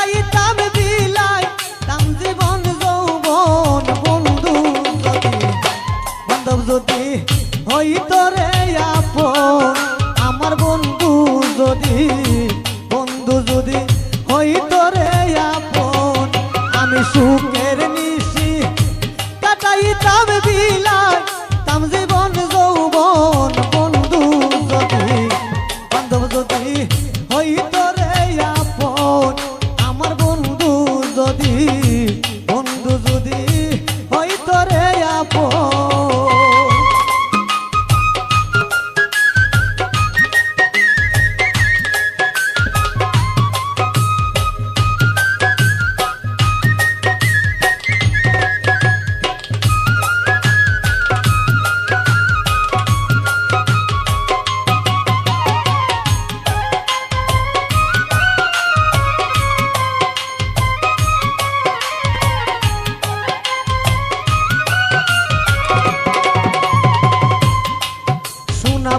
কাটাইতাম বিলাই তাম জীবন যৌবন বন্ধু যদি বান্ধব যদি হইতো রে আপন আমার বন্ধু যদি হইতো রে আপন আমি সুখের নিশি কাটাইতাম বিলাই তাম জীবন যৌবন বন্ধু যদি বান্ধব যদি হইতো রে আপন আমার বন্ধু যদি হইতো রে আপন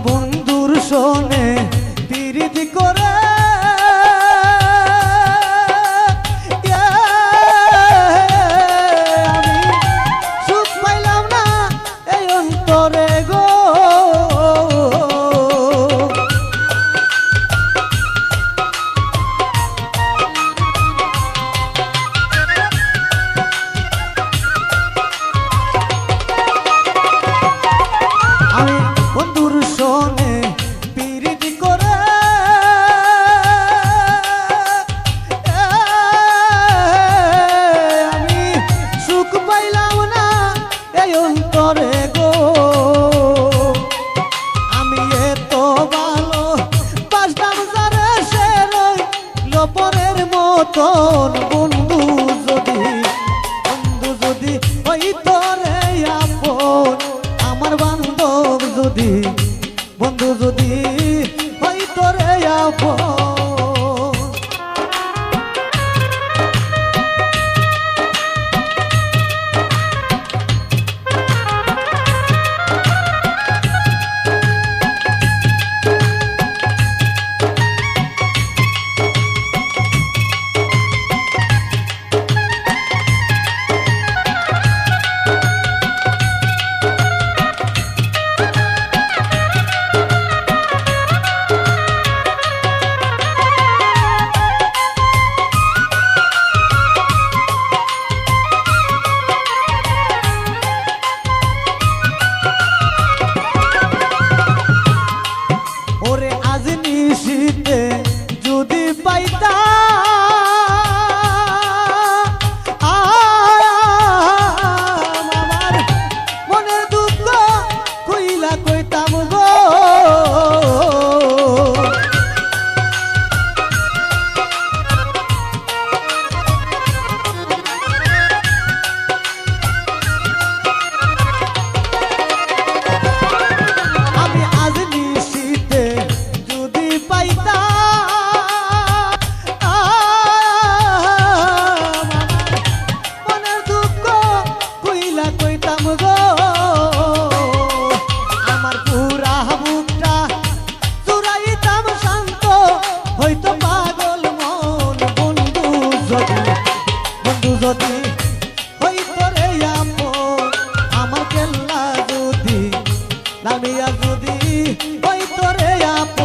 বন্ধুর শোনে পিরিতি করে আমি সুখ পাইলাম না এই অন্তরে গো আমি বন্ধুর শোনে পিরিতি করে আমি সুখ পাইলাম না এই অন্তরে গো আমি এত ভালো বাসলাম যারে সে রইল পরের মতন বন্ধু যদি হইতো রে আপন আমার বান্ধব যদি বন্ধু যদি হইতো রে আপন নিশিতে যদি পাইতা আমার মনের দুঃখ কইলা কইতাম গো আমি আজ নিশিতে পাইতা মনের দুঃখ কইলা কইতাম গো আমার পুরা বুকটা চুরাইতাম শান্ত হইতো পাগল মন বন্ধু যদি হইতো রে আপন আমার কেল্লা যদি নামিয়া যদি হইতো রে আপন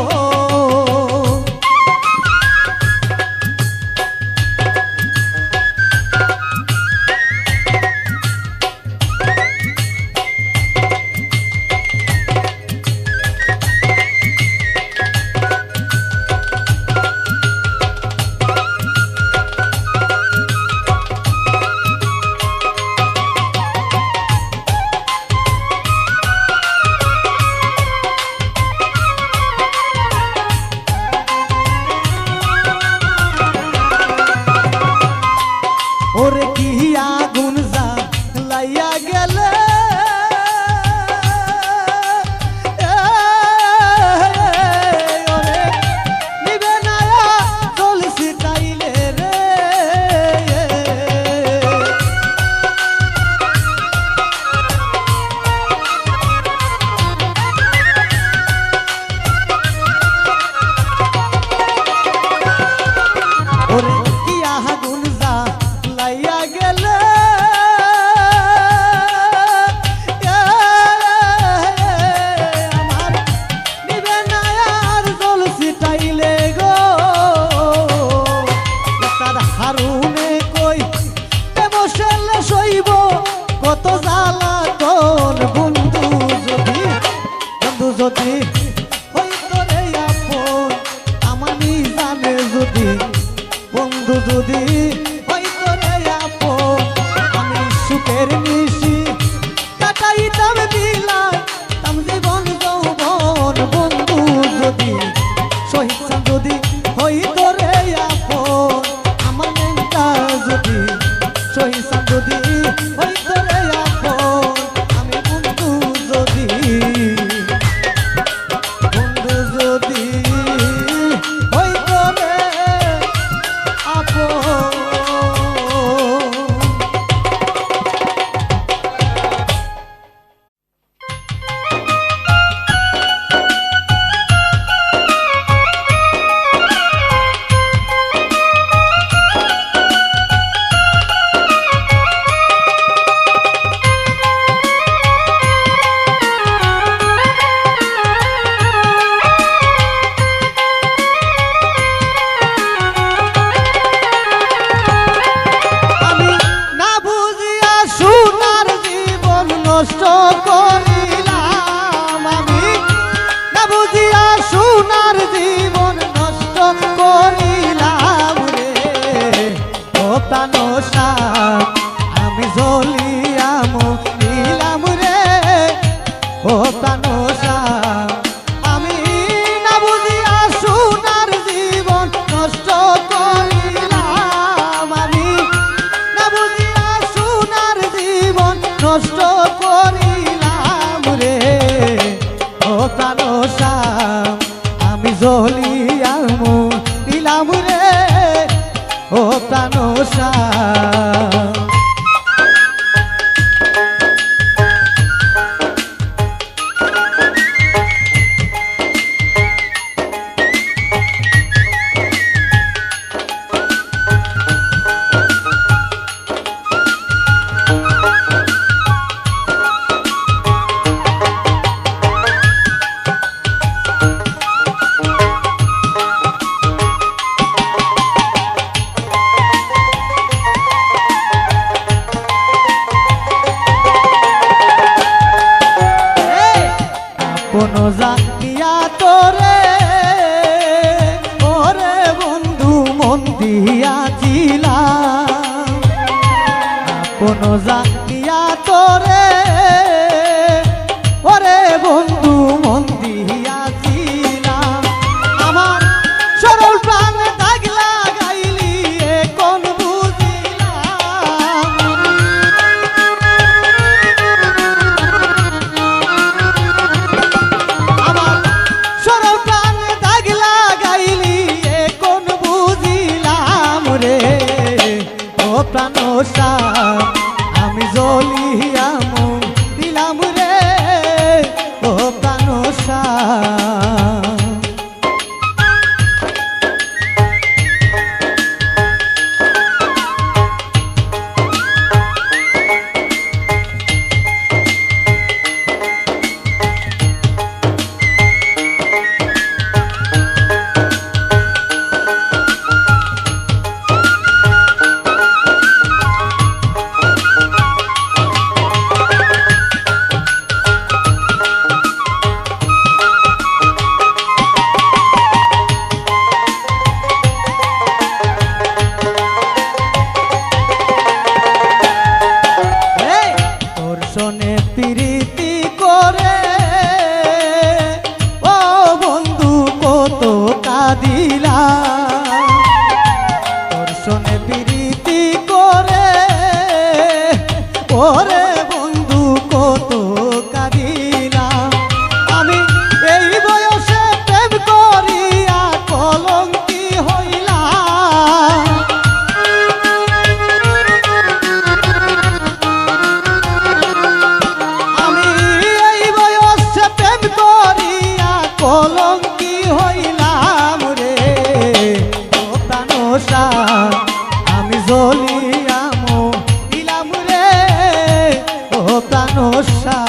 ওরে কি আগুন জ্বালাইয়া গেলে ওরে নিবে না জ্বলছি তাইলে রে ওরে কি যদি হইতো রে আপন আমি সুখের নিশি কাটাইতাম বিলাইতাম জীবন যৌবন বন্ধু যদি শহীদ যদি হইতো রে আপন আমার নেতা যদি শহীদ যদি হইতো রে আপন আমি বন্ধু যদি হইতো রে আপন নষ্ট করিলাম আমি না বুঝিয়া সোনার জীবন নষ্ট করিলাম রে ও প্রাণসা আমি জ্বলিয়াম নিলাম রে ও প্রাণসা আমি না বুঝিয়া সোনার জীবন নষ্ট করিলাম আমি না বুঝিয়া সোনার জীবন নষ্ট করিলাম রে ও প্রাণসা আমি জ্বলিয়াম নিলাম রে ও প্রাণসা কোনো জানিয়া তোরে ওরে বন্ধু মন দিয়াছিলাম কোনো জানিয়া তোরে ওরে বন্ধু মন দিয়াছিলাম আমার সরল প্রাণ দাগ লাগাইলি কোন বুঝিলাম প্রাণসা আমি জ্বলিয়াম দিলাম রে ও প্রাণসা শোনে প্রীতি করে ও বন্ধু কত কাঁদিলা তোর শোনে প্রীতি করে ওরে বন্ধু কত কাঁদিলা আমি এই বয়সে প্রেম করিয়া কলঙ্কি হইলাম কলঙ্কি হইলাম রে ও প্রাণসা আমি জ্বলিয়াম দিলাম রে ও প্রাণসা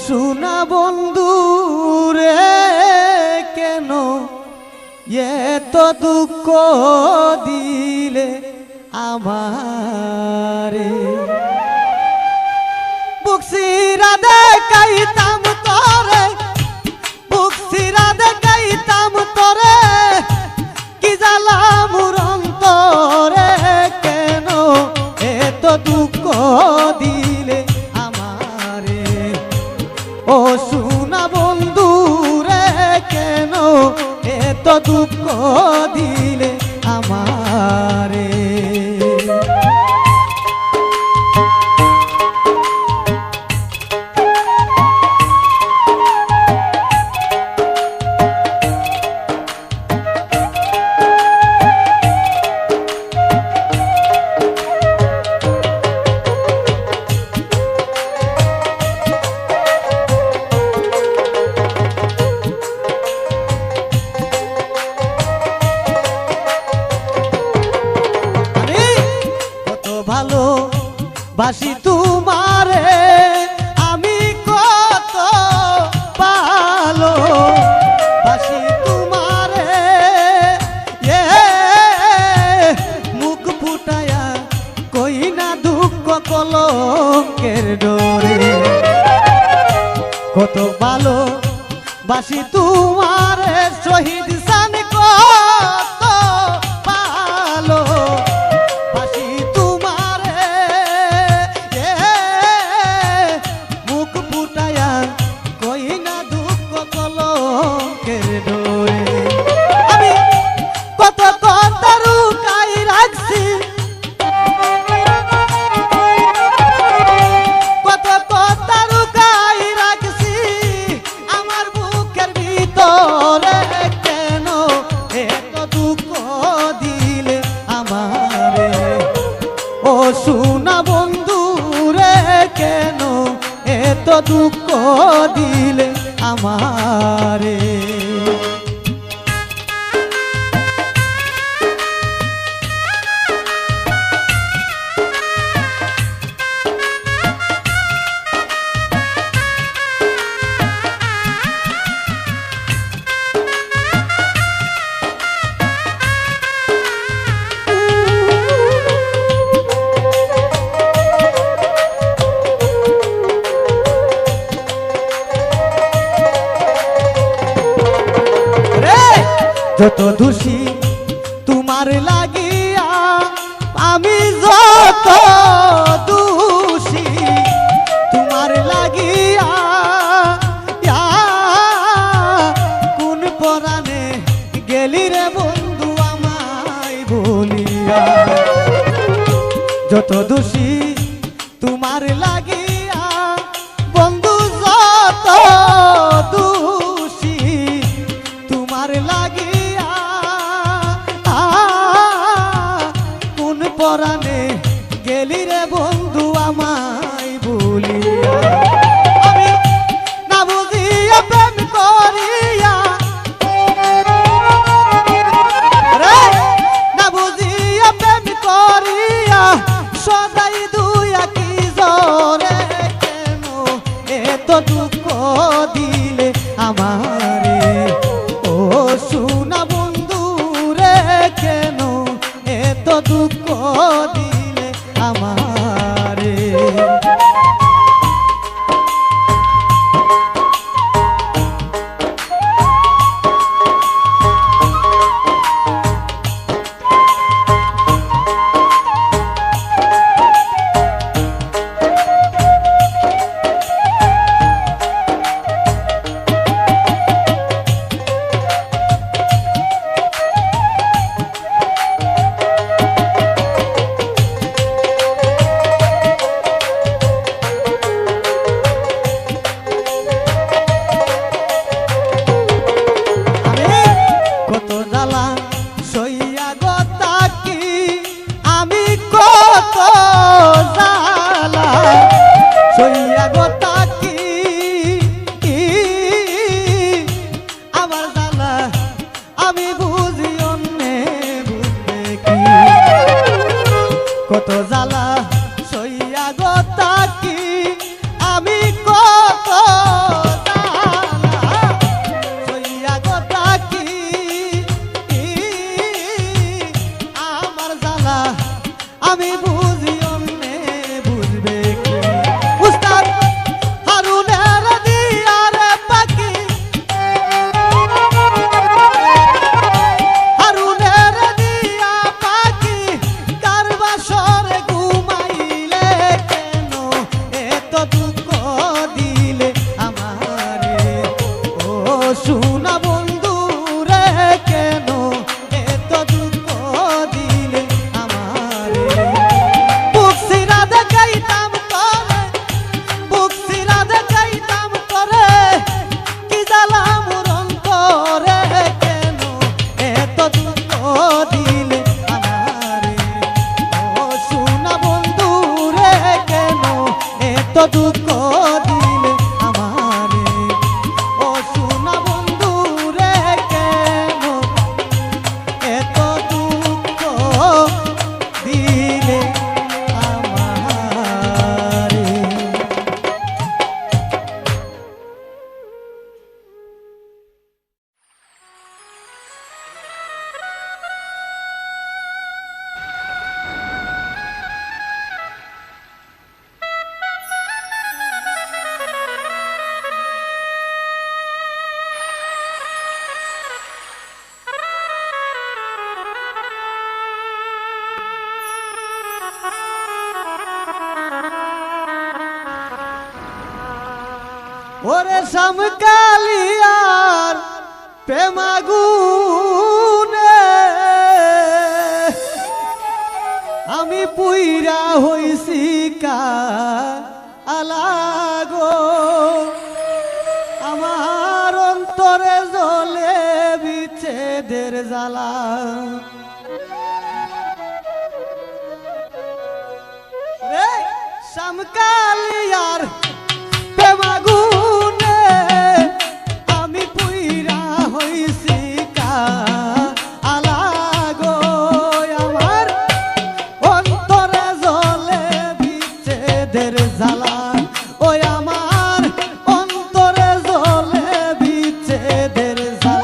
শোনা বন্ধু রে কেন এত দুঃখ দিলে আমারে বুকসিরা দেখাইতাম তোরে বুকসিরা দেখাইতাম তোরে কি জ্বালা মোর অন্তরে কেন এত দুঃখ দিলে আমারে ও শোনা বন্ধু রে কেন এত দুঃখ দিলে আমারে ভালো বাসি তোমারে আমি কত ভালো বাসি তোমারে মুখ ফুটায়া কই না দুঃখ কলঙ্কের ডোরে কত ভালো বাসি তোমারে শহীদ সান কত ভালো শোনা বন্ধু রে কেন এত দুঃখ দিলে আমারে যত দোষী তোমার লাগিয়া আমি যত দোষী তোমার লাগিয়া কোন পরাণে গেলি রে বন্ধু আমায় বলিয়া যত দোষী তোমার লাগিয়া বন্ধু যত দোষী তোমার লাগিয়া পরাণে গেলি রে বন্ধু আমায় বলিয়া আমি না বুঝিয়া প্রেম করিয়া রে না বুঝিয়া প্রেম করিয়া সদাই দুইয়া কি জরে কেন এত দুঃখ দিলে আমারে ও শোনা বন্ধু রে কেন এত দুঃখ দিলে আমারে কত জ্বালা সইয়া গো তাকি আমি কত আমি বুঝি অন্যে বুঝবে কে উস্তাদ হারুনের দিয়ার পাখি হারুনের দিয়া পাখি কার বাসরে ঘুমাইলে কেন এত দুঃখ দিলে আমারে ও সোনা বন্ধু রে কেন এত দুঃখ দিলে আমারে বুক সিরা দেখাইতাম করে বুক সিরা দেখাইতাম করে কি জ্বালা মোর অন্তরে কেন এত দুঃখ দিলে আমারে ও সোনা বন্ধু রে কেন এত দুঃখ দিলে আমারে ও সোনা বন্ধু রে কেন এত দুঃখ দিলে আমারে ওরে সমকালিয়ার প্রেমাগুনে আমি পুইরা হইছি আলাগো আমার অন্তরে জ্বলে বিচ্ছেদের জ্বালা রে সমকালিয়ার প্রেমাগুনে আমি পুইরা হইছি আলাগো আমার অন্তরে জ্বলে বিচ্ছেদের জ্বালা ওই আমার অন্তরে জ্বলে বিচ্ছেদের জ্বালা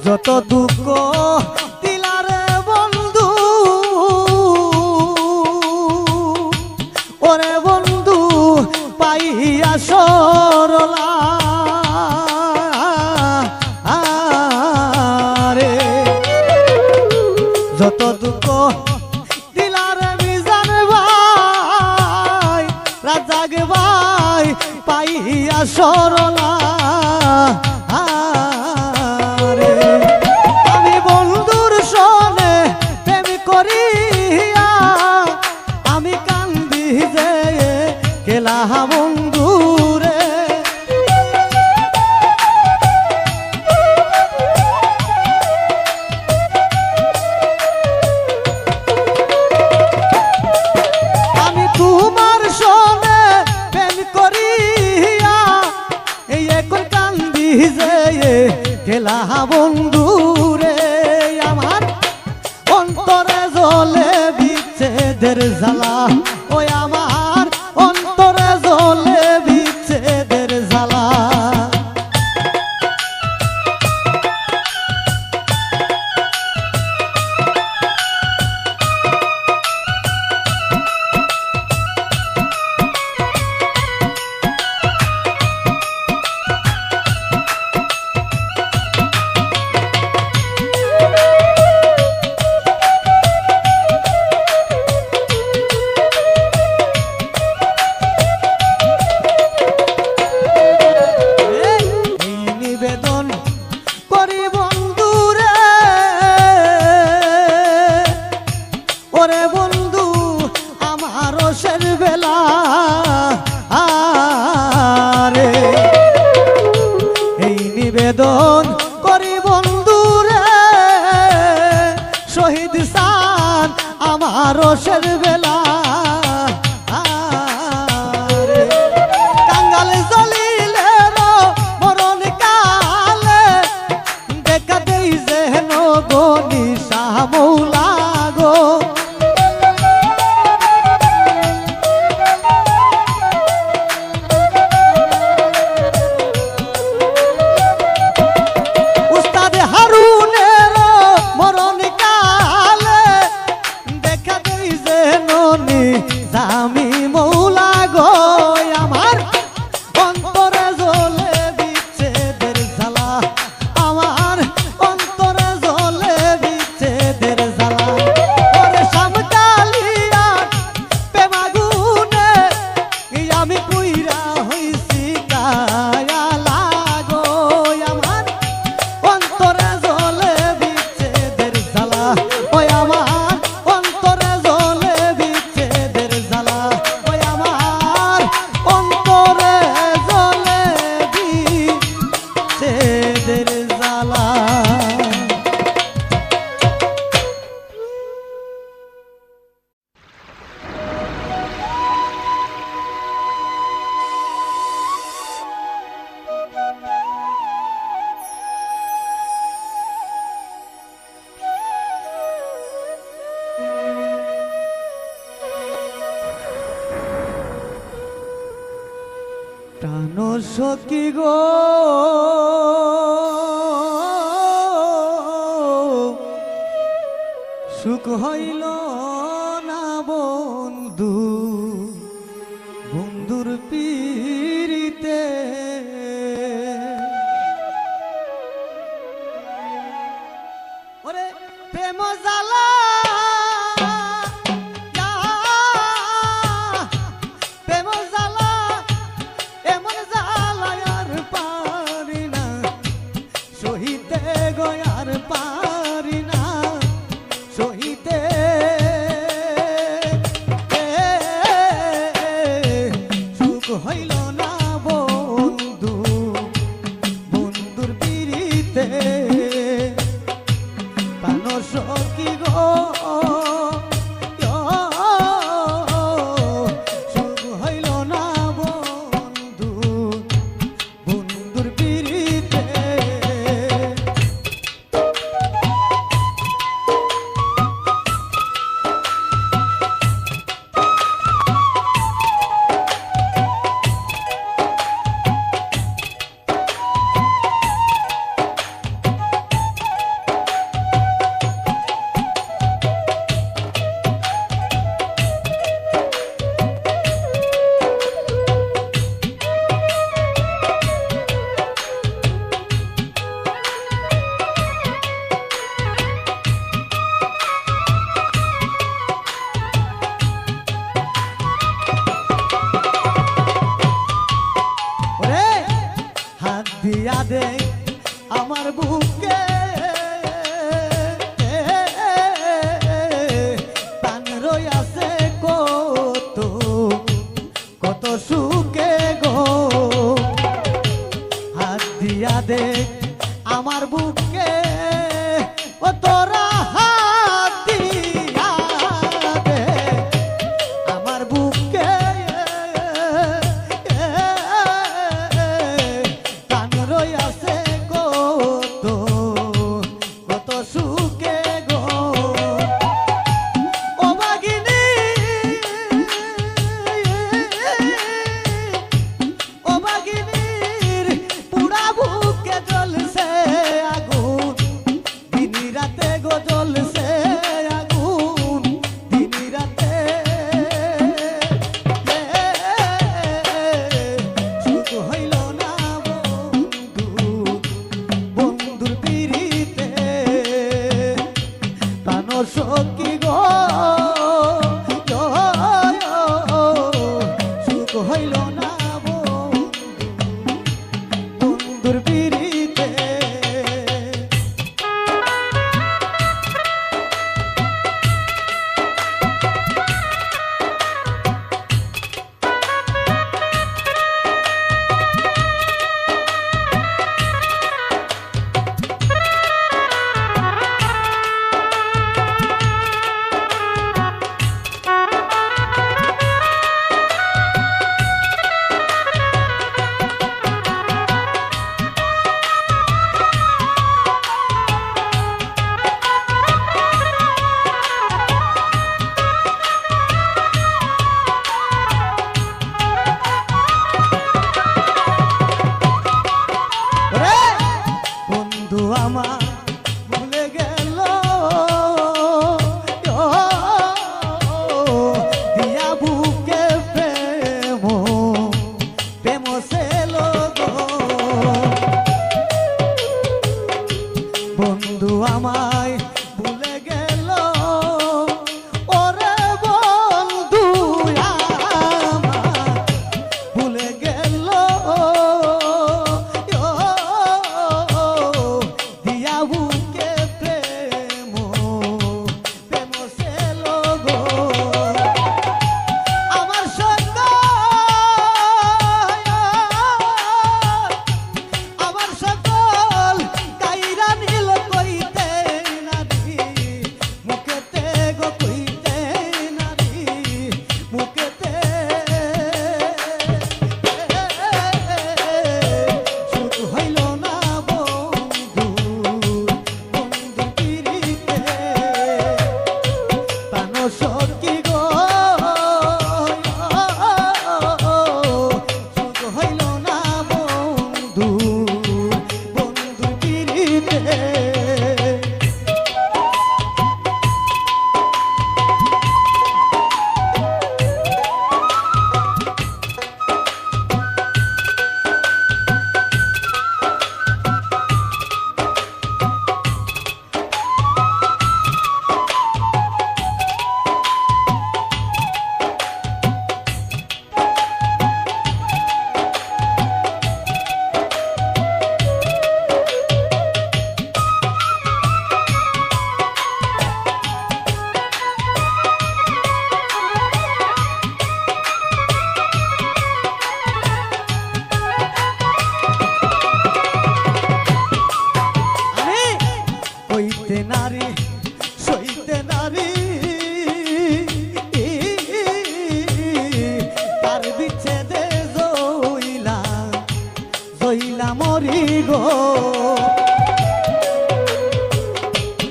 যত দুঃখ দিলারে বন্ধু, ওরে বন্ধু পাইয়া সরলা রে, যত দুঃখ দিলারে মিজান ভাই হইয়া সরলা রে আমি বন্ধুর সনে প্রেম করিয়া আমি কান্দি যে গেলা বন্ধুরে আমি তোমার সনে প্রেম করিয়া এই এখন কান্দি যে গেলা বন্ধুরে আমার অন্তরে জ্বলে বিচ্ছেদের জ্বালা ওই আমার অন্তরে জ্বলে বিচ্ছেদের জ্বালা ওরে বন্ধু আমার রসের বেলা আরে এই নিবেদন করি বন্ধু রে শহীদ সান আমার রসের বেলা আরে কাঙ্গাল জলিলে মরণ কালে দেখা দেই যেন গো নিশা মৌলা গো আমি মৌলা গো আমার অন্তরে জ্বলে বিচ্ছেদের জ্বালা আমার অন্তরে জ্বলে বিচ্ছেদের জ্বালা ওরে সামকালিয়া প্রেমাগুনে আমি পুইরা হইছি কায়ালা গো আমার অন্তরে জ্বলে বিচ্ছেদের জ্বালা ওই আমার অন্তরে জ্বলে বিচ্ছেদের জ্বালা ওই আমার অন্তরে জ্বলে বিচ্ছেদের জ্বালা প্রাণ সখী গো সুখ হইল না বন্ধু বন্ধুর পীড়িতে ওরে প্রেম জ্বালা প্রেম জ্বালা এমন জ্বালা আর পারি না সহিতে গো আর পারি না সহিতে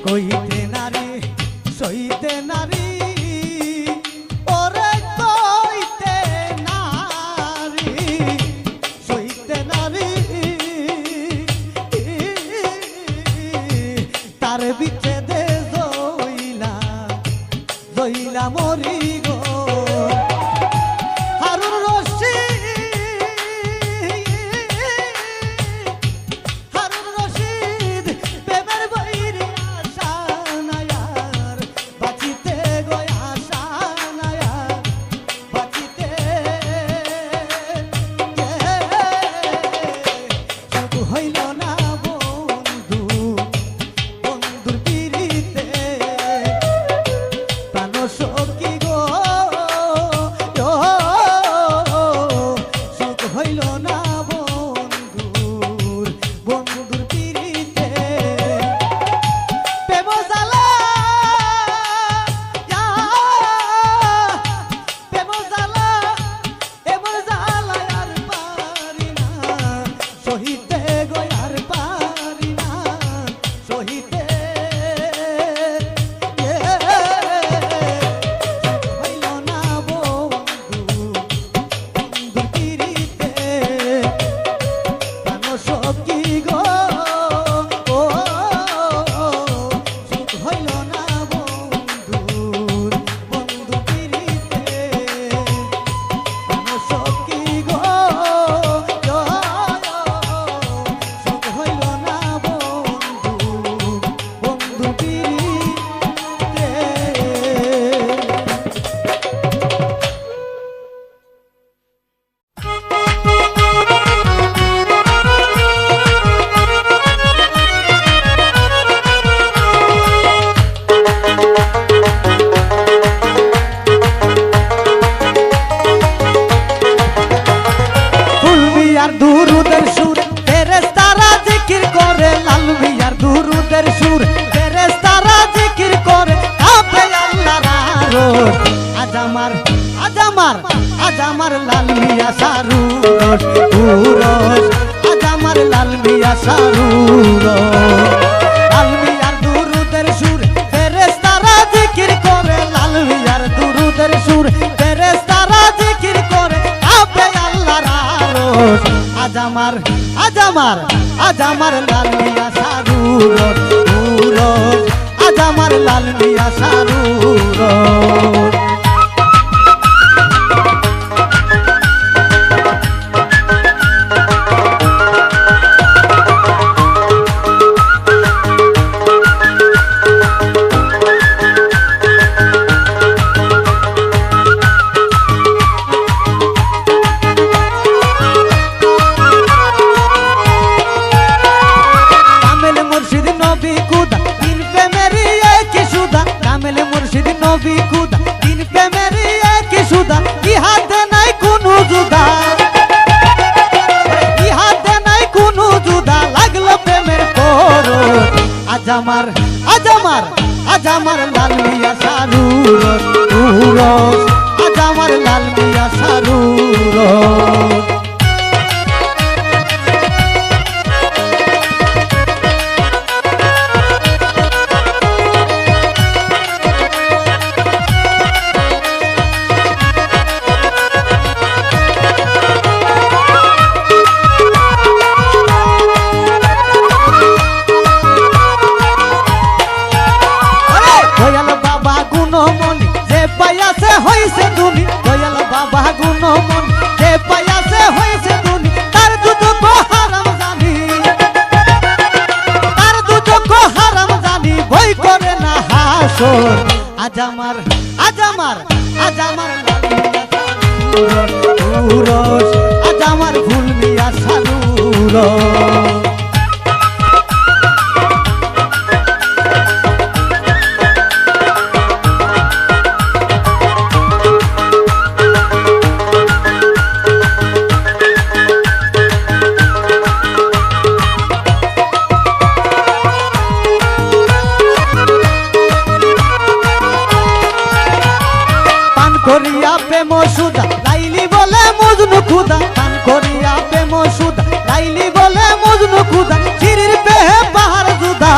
কইতে নারী সইতে নারী ওরে কইতে নারী সইতে নারী তার বিচ্ছেদে জইলা জইলা মরি গো হারুন রশিদ প্রেমের বইরে আশা নায়ার বাঁচিতে গো আশা নায়ার বাঁচিতে সব হইল না বন্ধু বন্ধুর পিড়িতে প্রাণ সখী গো সুখ হইল না বন্ধুর বন্ধুর পিড়িতে প্রেম জ্বালা প্রেম জ্বালা এমন জ্বালা আর পারি না সহিতে গো আর পারি না সহিতে হইল না বন্ধু বন্ধুর পিড়িতে প্রাণ সখী গো সুখ হইল না বন্ধুর বন্ধুর পিড়িতে প্রাণ সখী গো সুখ হইল না বন্ধুর বন্ধুর পিড়িতে ফুলবিয়ার দুরুদের সুর ফেরেশতারা জিকির করে লাল বিয়ার দুরুদের সুর ফেরেশতারা জিকির করে কাঁপে আল্লাহর আরশ আজ আমার লাল মিয়া সারুরস উরস আজ আমার লাল মিয়া সারুরস লাল মিয়ার দুরুদের সুর ফেরেশতারা জিকির করে লাল মিয়ার দুরুদের সুর ফেরেশতারা জিকির করে কাঁপে আল্লাহর আরশ আজ আমার লাল মিয়া সারুরস উরস আজ আমার লাল মিয়া সারুরস কামেল মুর্শিদ নবী খুদা দিন প্রেমের কি সুদা কামেল মুর্শিদ নবী খুদা দিন প্রেমের কি সুদা ইহাতে নাই কোনো জুদা ইহাতে নাই কোনো জুদা লাগলো প্রেমের পরশ আজ আমার লাল মিয়া সারুরস উরস আজ আমার লাল মিয়া সারুরস দয়াল বাবা গুণমণি যে পাইয়াছে হইছে দুনি দয়াল বাবা গুণমণি যে পাইয়াছে হইছে দুনি তার দুটো হারাম জানি ভয় করে না হাসর আজ আমার উরস আজ আমার ফুল মিয়া সালুরস করিয়া প্রেম সুদা লাইল লাইলি বলে মজনু খুদা পান করিয়া প্রেম সুদা লাইলি বলে মজনু খুদা চিরির প্রেমে পাহাড় জুদা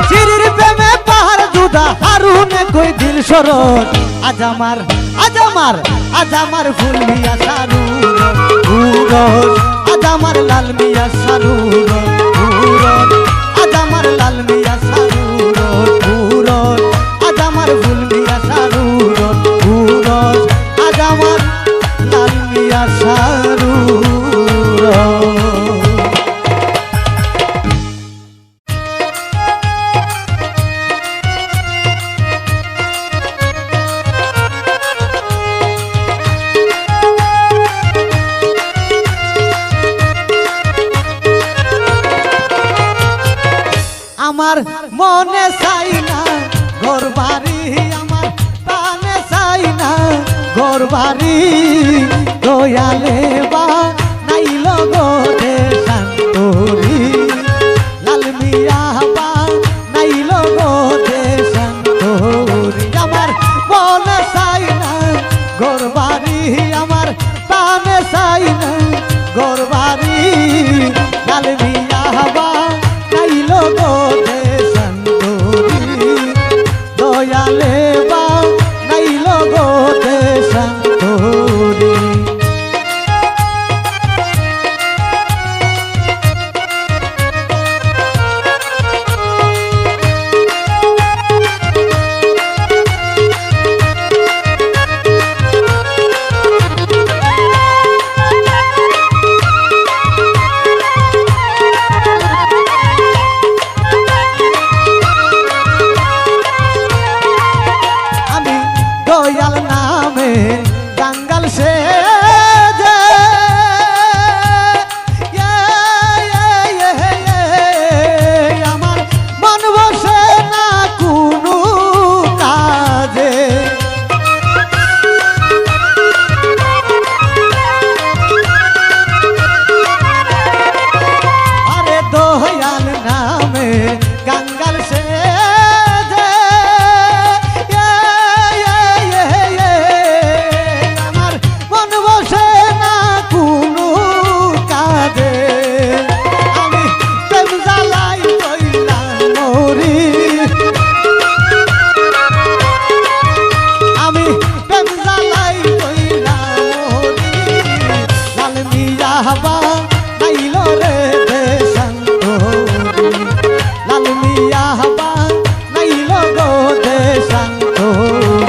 চিরির প্রেমে পাহাড় জুদা হারুনে কই দিল সরদ আজ আমার ফুল মিয়া সারুর উরস আজ আমার লাল মিয়া সারুর উরস আজ আমার লাল মিয়া সারুর উরস আজ আমার ফুল মিয়া সারুর উরস আজ আমার লাল মিয়া সারুর আমার মনে চাই না ঘর বাড়ি আমার প্রাণে চাই না ঘর বাড়ি দয়ালে বা নাইল গো দেশান্তরি লাল মিয়া বা নাইল গো দেশান্তরি আমার মনে চাই না ঘর বাড়ি আমার প্রাণে চাই না ঘর বাড়ি লাল মিয়া বা নাইল গো দেশান্তরি দয়ালে বা নাইল গো দেশান্তরি দয়াল নামে গাঙ্গাল সে যে আমার মন বসে না কোনো কাজে আরে দয়াল নামে গাঙ্গাল সে বা নাইল রে দেশান্তরি লাল মিয়া বা নাইল গো দেশান্তরি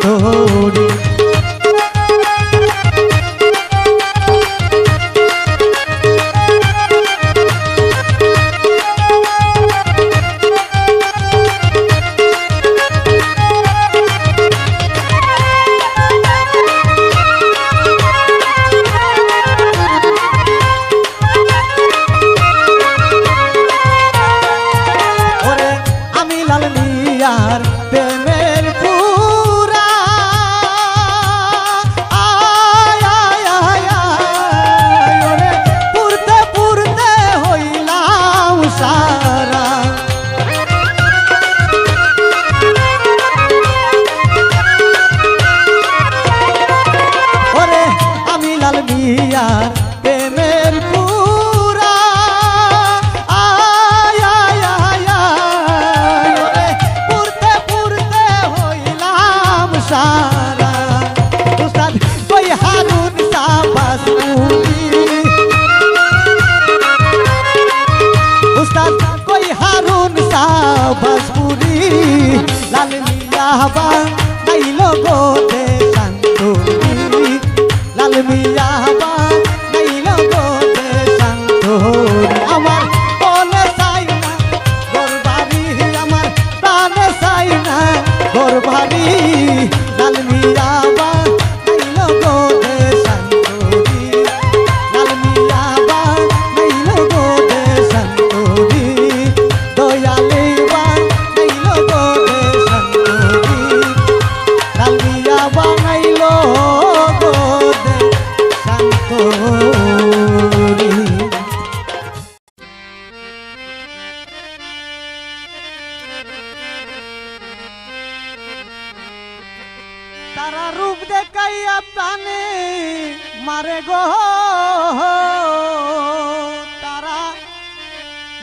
শান্তরি লাল মিয়ার প্রেমের পুরা আয় আয় আয় আয় ওরে পুরতে পুরতে হইলাম সারা ওরে আমি লাল মিয়ার প্রেমের পুরা সারা উস্তাদ কই হারুন সাবাসপুরি উস্তাদ কই হারুন সাবাসপুরি লাল মিয়া বা নাইলো গো দে শান্তরি লাল মিয়া বা নাইলো গো দে শান্তরি আমার বলে চাই না গোরবাড়ি আমার প্রাণে চাই না গোরবাড়ি লাল মিয়া বা নাইলো গো দে শান্তরি লাল মিয়া বা নাইলো গো দে শান্তরি দয়ালে বা নাইলো গো দে শান্তরি লাল মিয়া বা নাইলো গো দে শান্তরি তারা রূপ দেখাইয়া প্রাণে মারে গো তারা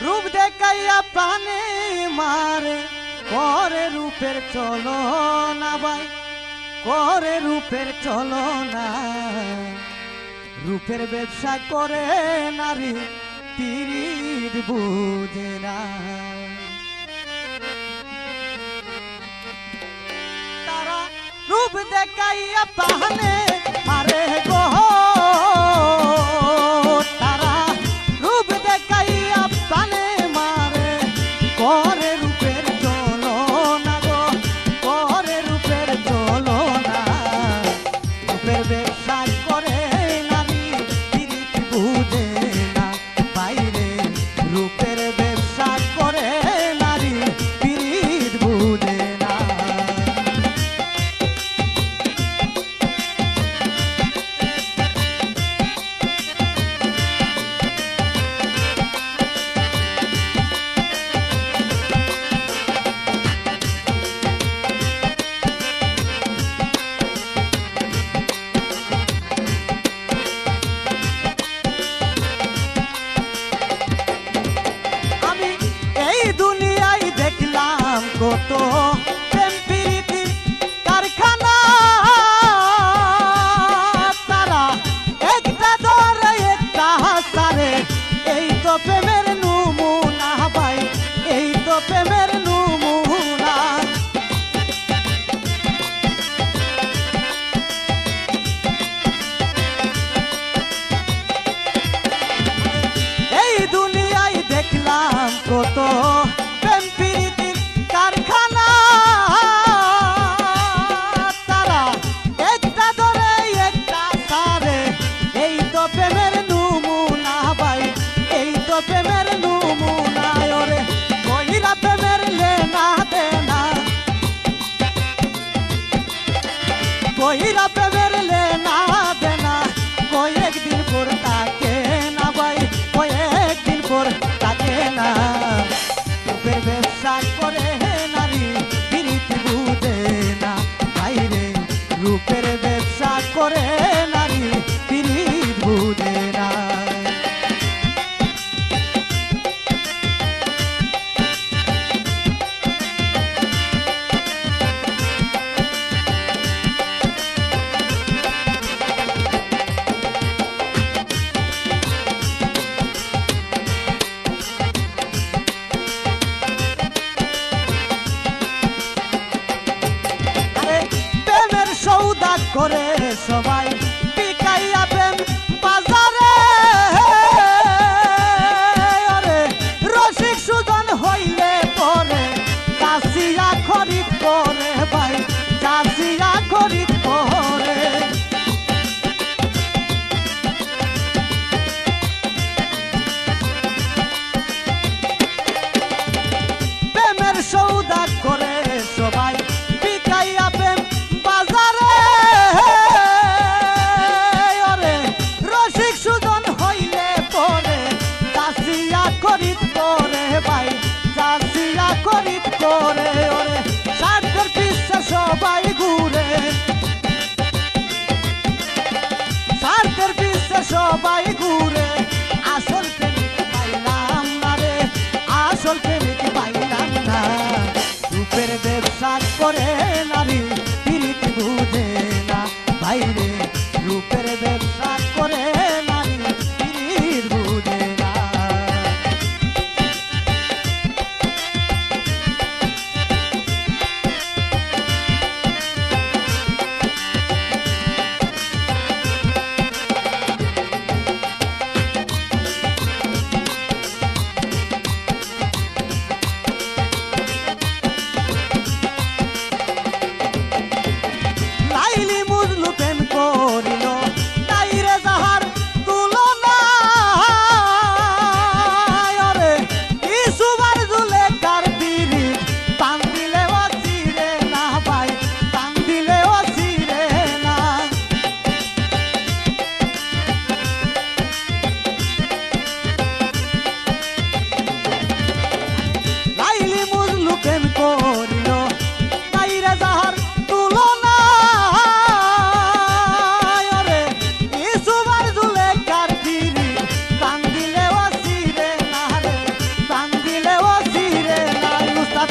রূপ দেখাইয়া প্রাণে মারে করে রূপের চলো না ভাই করে রূপের চলো না রূপের ব্যবসা করে নারী পীড়িত বুঝে না রূপ দেখাইয়া প্রাণে মারে গো তারা রূপ দেখাইয়া প্রাণে মারে করে রূপের চলো না গো করে রূপের চলো না রূপের ব্যবসা করে নারী পীড়িত বুঝে না বাইরে রূপের ব্যবসা করে নারী পীড়িত বুঝে না কত প্রেম প্রীতির কারখানা তারা একটা ধরে একটা হাসারে এই তো প্রেমের নমুনা ভাই এই তো প্রেমের নমুনা এই দুনিয়ায় দেখলাম কত প্রেম প্রীতির কারখানা তারা একটা ধরে একটা সারে এই তো প্রেমের নমুনা ভাই এই তো প্রেমের নমুনা ওরে কইরা প্রেমের লেনা দেনা কইরা প্রেমের লেনা দেনা কয়েকদিন পর তাকে না ভাই কয়েকদিন পর তাকে না রূপের ব্যবসা করে নারী পীড়িত বুঝে না বাইরে রূপের ব্যবসা করে নারী পীড়িত বুঝে না সৌদা করে সবাই বিকাইয়া প্রেম বাজারে আরে রসিক সুজন হইলে পরে চাষিয়া খরিদ করে ভাই চাষিয়া খরিদ করে প্রেমের সৌদা করে সবাই বিকাইয়া প্রেম বাজারে ওরে রসিক সুজন হইলে পরে চাষিয়া খরিদ করে ভাই চাষিয়া খরিদ করে ওরে স্বার্থের পিছে সবাই ঘুরে স্বার্থের পিছে সবাই ঘুরে আসল প্রেমিক পাইলাম না রে আসল প্রেমিক পাইলাম না রূপের ব্যবসা করে নারী প্রীতি বুঝে না বাইরে রূপের ব্যবসা করে নারী প্রীতি বুঝে না লাইলি মুজলু প্রেম করিল তাইরে যাহার তুলনা আরে ইসুবার জুলে কার পিরি টান দিলে অচিরে না ভাই টান দিলে অচিরে না লাইলি মুজলু প্রেম করিল তাইরে যাহার তুলনা আরে ইসুবার জুলে কার পিরি টান দিলে অচিরে না রে টান দিলে অচিরে না উস্তাদ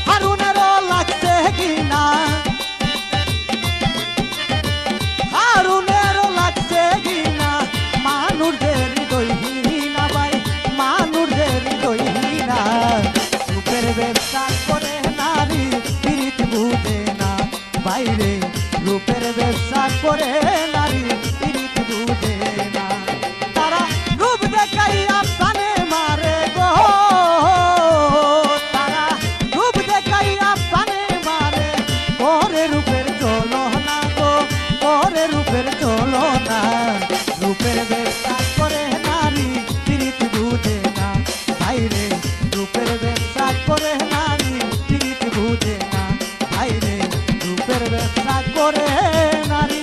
হারুনেরও লাগছে কিনা হারুনেরও লাগছে কিনা মানুষদের হৃদয়হীনা ভাই মানুষদের হৃদয়হীনা সুখের ব্যবসা করে নারী প্রীতি বুঝে না বাইরে রূপের ব্যবসা করে নারী প্রীতি বুঝে না তারা রূপ দেখাইয়া প্রাণে মারে গো তারা রূপ দেখাইয়া প্রাণে মারে করে রূপের চলো না গো করে রূপের চলো না রূপের ব্যবসা করে নারী প্রীতি বুঝে না বাইরে রূপের ব্যবসা করে নারী প্রীতি বুঝে না বাইরে রূপের ব্যবসা করে নারী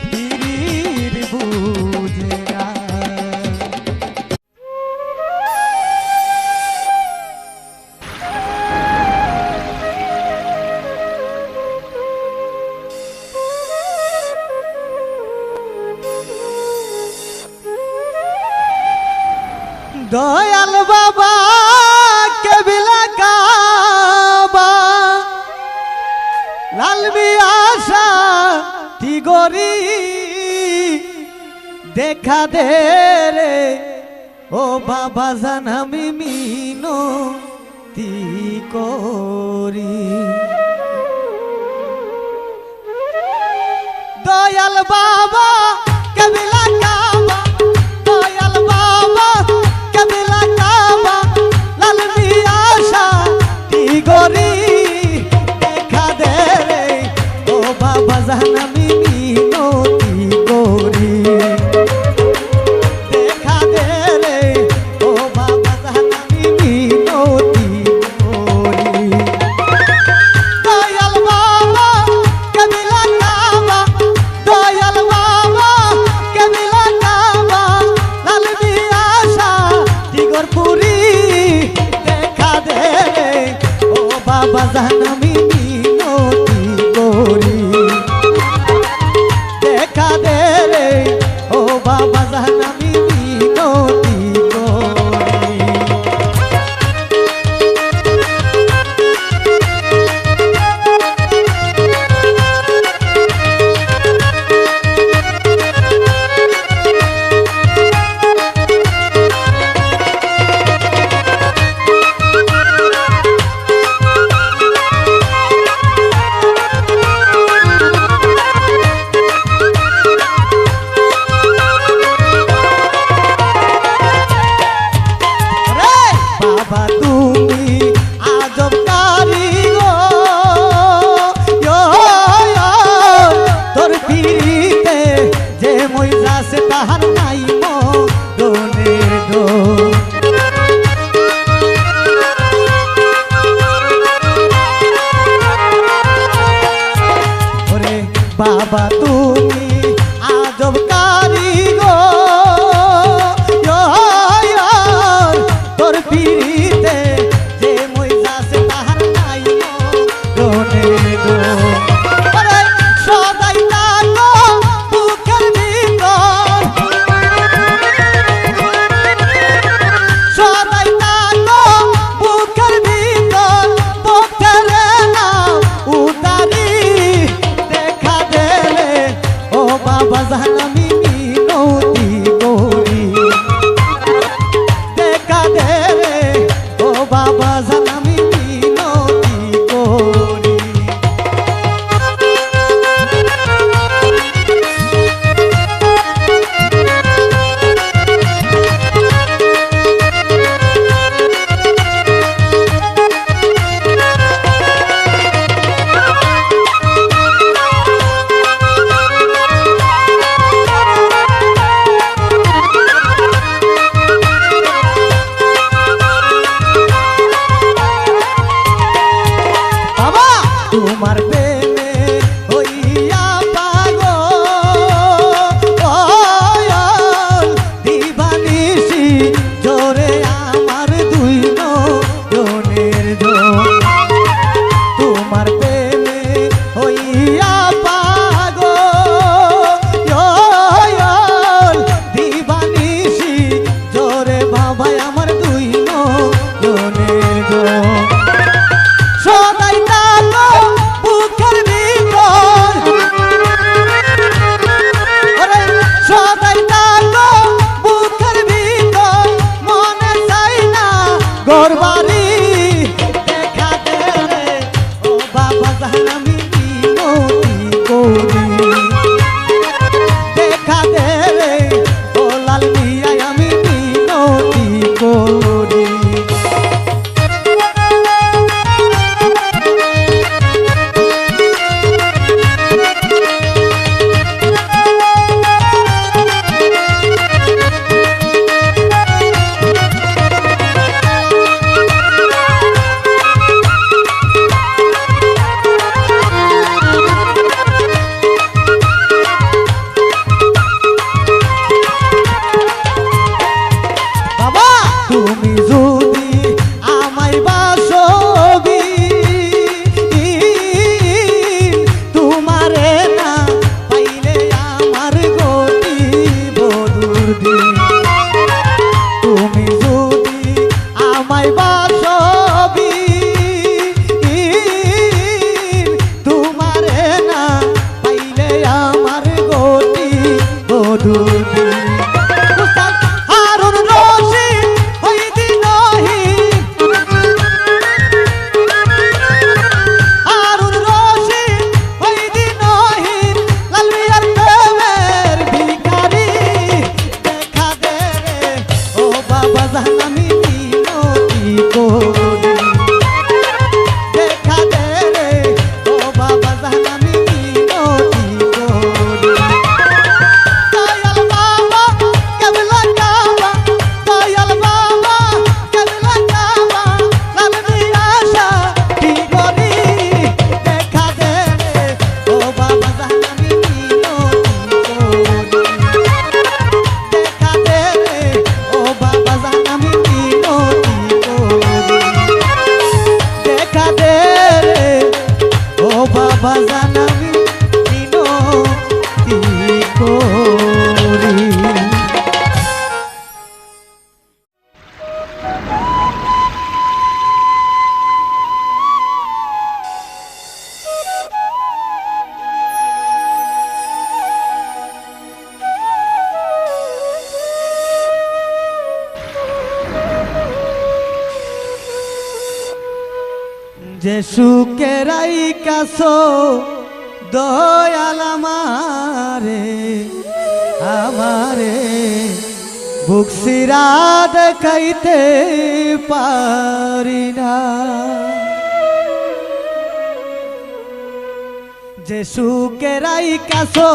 প্রীতি বুঝে না দয়াল বাবা কেবিলা কাবা লাল মিয়াশা তিগরি দেখা দে রে ও বাবা জান আমি মিনতি করি দয়াল বাবা কেবিলা কাবা দয়াল বাবা কেবিলা কাবা লাল মিয়াশা তিগরি দেখা দে রে ও বাবা জান আমি মিনতি করি দেখা দে রে ও বাবা জান আমি মিনতি করি দয়াল বাবা কেবিলা কাবা দয়াল বাবা কেবিলা কাবা লাল মিয়াশা দিগরপুরি দেখা দে রে ও বাবা জান আমি মিনতি করি বাবা তুমি আজব কারিগর তোর পিড়িতে যে মইজাছে তাহার নাই মরণে গো আরে সদাই থাকো বুকের ভিতর সদাই থাকো বুকের ভিতর পথের নাম উদারি দেখা দেলে ও বাবা জানামি মিনতি করি দেখা দেলে ও বাবা জানামি মিনতি করি বাবা তোমার প্রেমে হইয়া পাগল দিবানিসি জোরে আমার দুই নয়নের জোর তোমার প্রেমে হইয়া পাগল দিবানিসি জোরে বাবা আমার দুই নয়নের জোর সদাই থাকো বুকের ভিতর আরে সদাই থাকো বুকের ভিতর মনে চাই না ঘরবাড়ি দেখা দেলে ও বাবা জানামি মিনতি করি দেখা দেলে ও লাল মিয়া আমি মিনতি করি বাবা তুমি যদি আমায় বাসবি তোমারে না পাইলে আমার গতি বদুর দিন তুমি যদি আমায় বাসবি তোমারে না পাইলে আমার গতি বদুর দিন হারুন রশিদ ওই দিনহি হারুন রশিদ ওই দিনহি লাল মিয়ার প্রেমের ভিখারি দেখা দে রে ও বাবা জানামি মিনতি করি দেখা দে রে ও বাবা জানামি মিনতি করি দয়াল বাবা কেবলা কাবা দয়াল বাবা কেবলা কাবা লাল মিয়াশা কি করি দেখা দে রে ও বাবা জানামি মিনতি করি দেখা দে রে ও বাবা জানামি মিনতি করি দেখা দে রে ও বাবা জানামি মিনতি করি যে সুখের কাছো দয়াল আমারে আমারে বুক সিরা দেখাইতে পারি না যে সুখের কাছো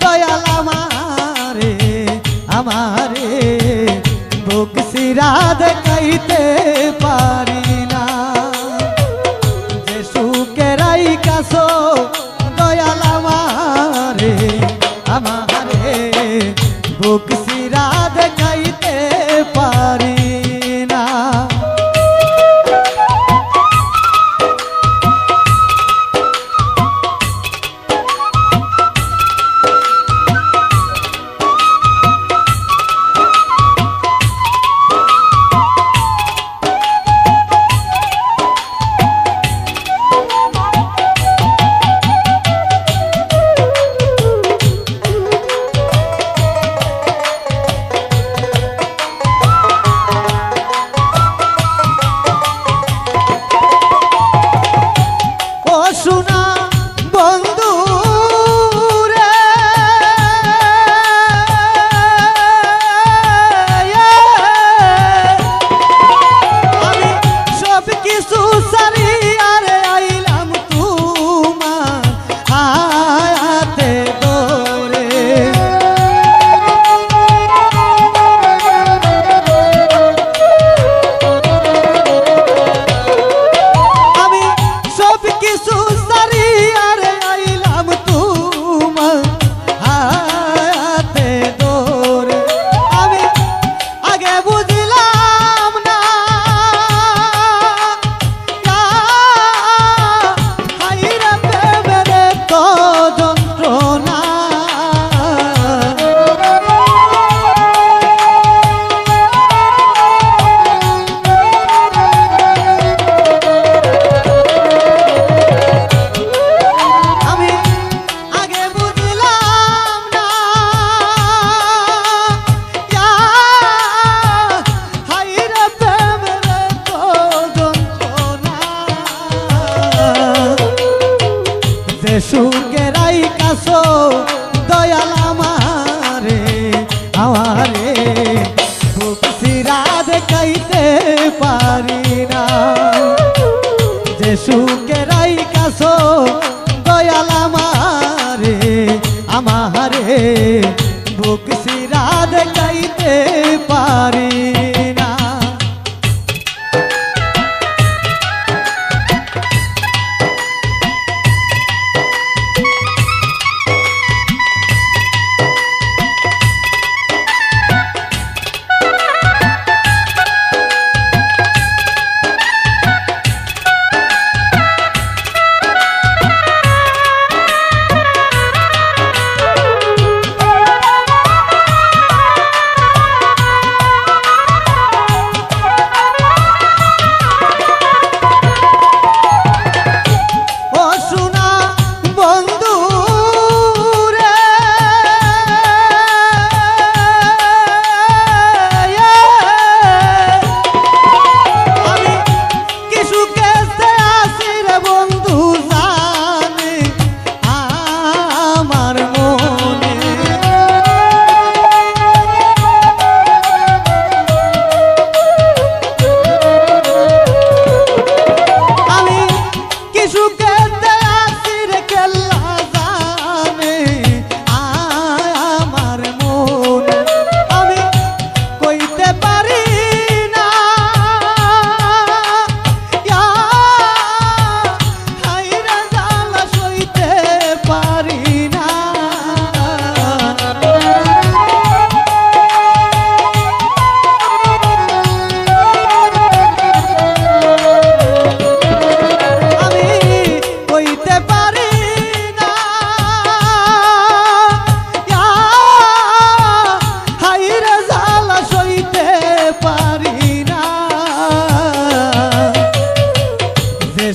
দয়াল আমারে আমারে বুক সিরা দেখাইতে পারি না যে সুখের কাছো দয়াল আমার কেরাই কাছো দয়াল আমারে আমারে বুক চিরা দেখাইতে পারি না যে সুকেরাই কাছো দয়াল আমারে আমারে বুক চিরা দেখাইতে পারি না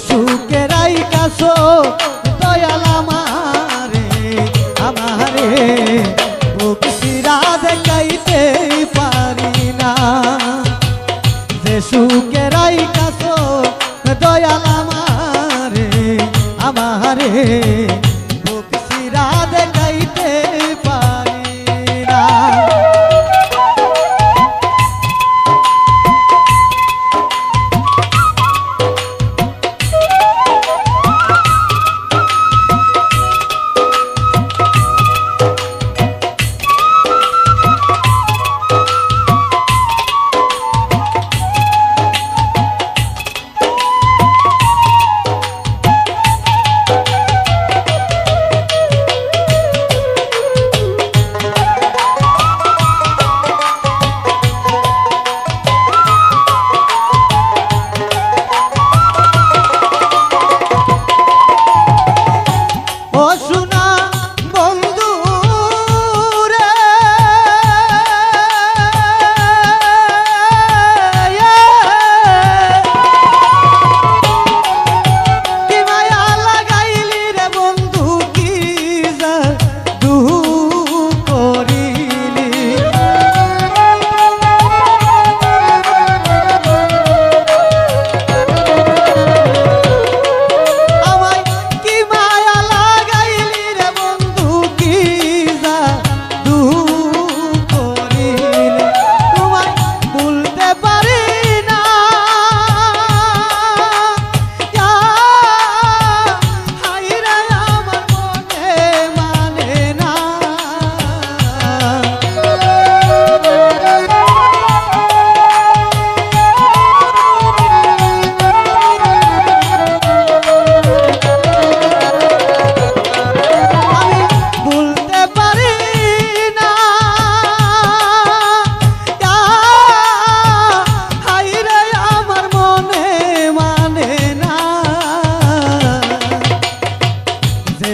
সুকেরাই কাছো দয়াল আমারে আমারে বুক চিরা দেখাইতে পারি না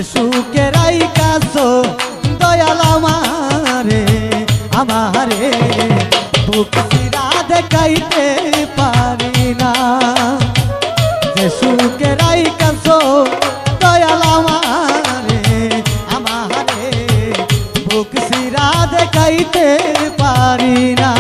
সুকেরাই কাছো দয়াল আমারে আমারে বুক চিরা দেখাইতে পারি না যে সুকেরাই কাছো দয়াল আমারে আমারে বুক চিরা দেখাইতে পারি না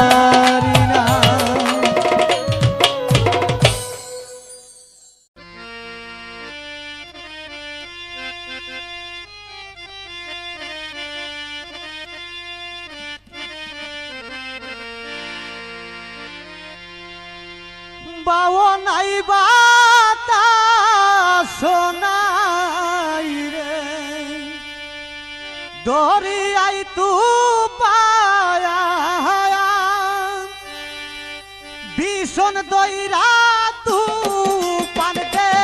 পারি না। বাও নাই বাতাস নাই রে দরিয়াই তু পায়া ভীষণ দইরা তু পান দে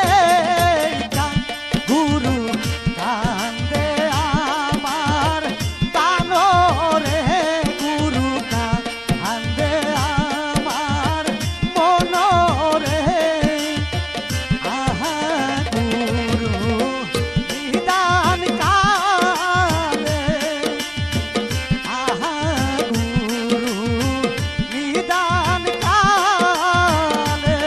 গুরু কান্দে আমার কানরে গুরু কান্দে আমার মনরে আহা গুরু নিদান কালে আহা গুরু নিদান কালে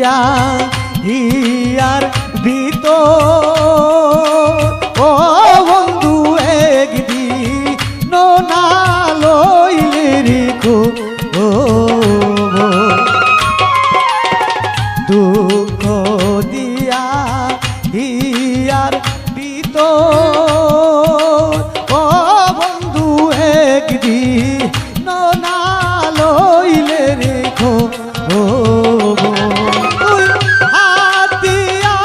দিয়া হিয়ার ভিতর ও বন্ধু একদিন না লইলে রেখো ও দুঃখ দিয়া হিয়ার ভিতর ও বন্ধু একদিন না লইলে রেখো ও তুই হাত দিয়া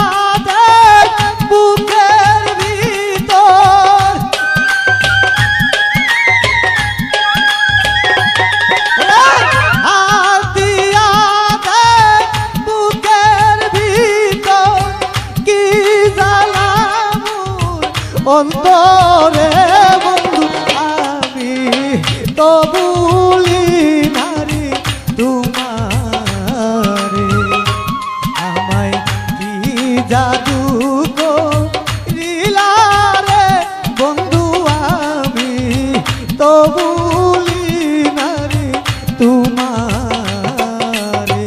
দেখ বুকের ভিতর হাত দিয়া দেখ বুকের ভিতর কি জ্বালা মোর অন্তরে বন্ধু আমি তো ভুলি নারী তোমারে আমায় কি জাদু করিলা রে বন্ধু আমি তো ভুলি নারী তোমারে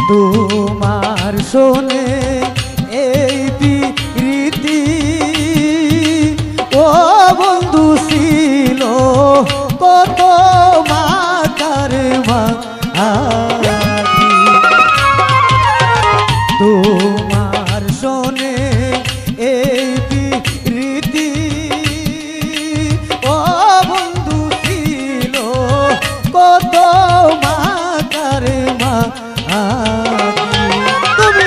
তোমার শোনে এই প্রীতি ও বন্ধু ছিল কত মাতার তোমার শোনে এই প্রীতি ও বন্ধু ছিল কত মাতার তুমি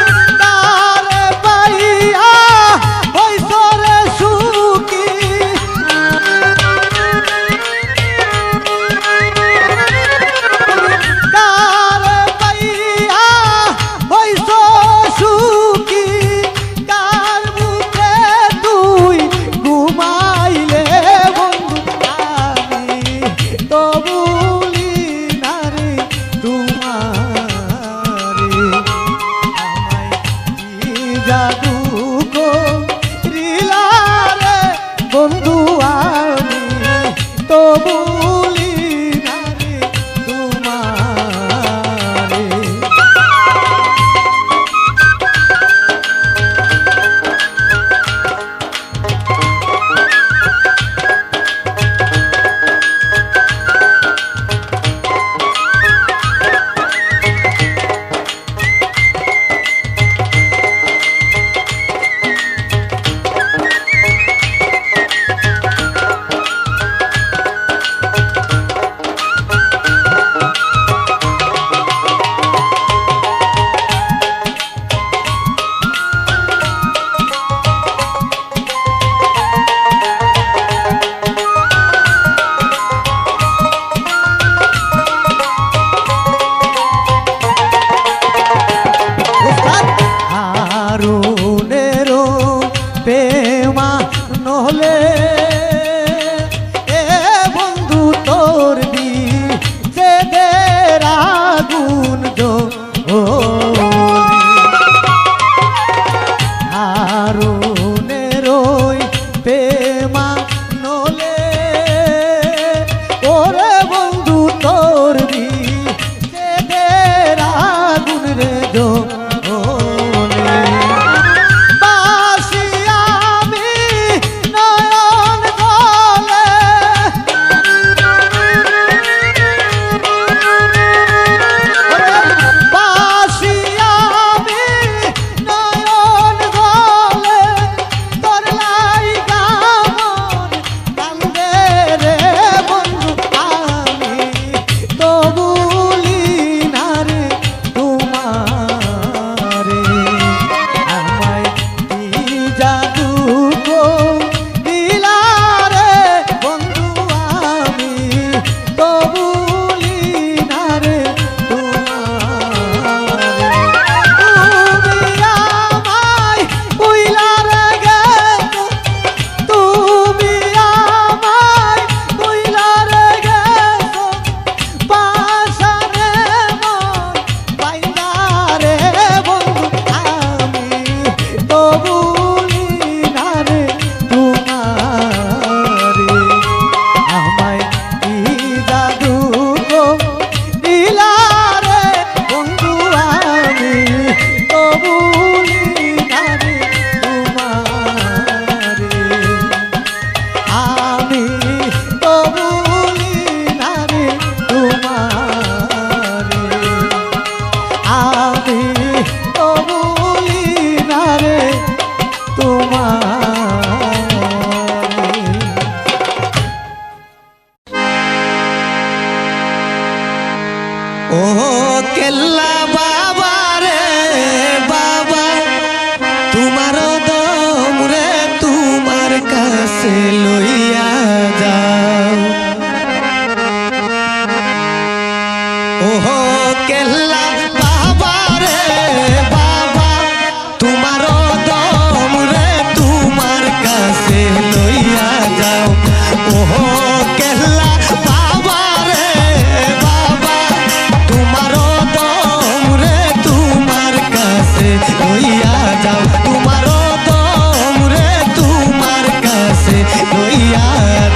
লইয়া যাও তোমারও দম রে তোমার কাছে লইয়া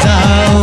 যাও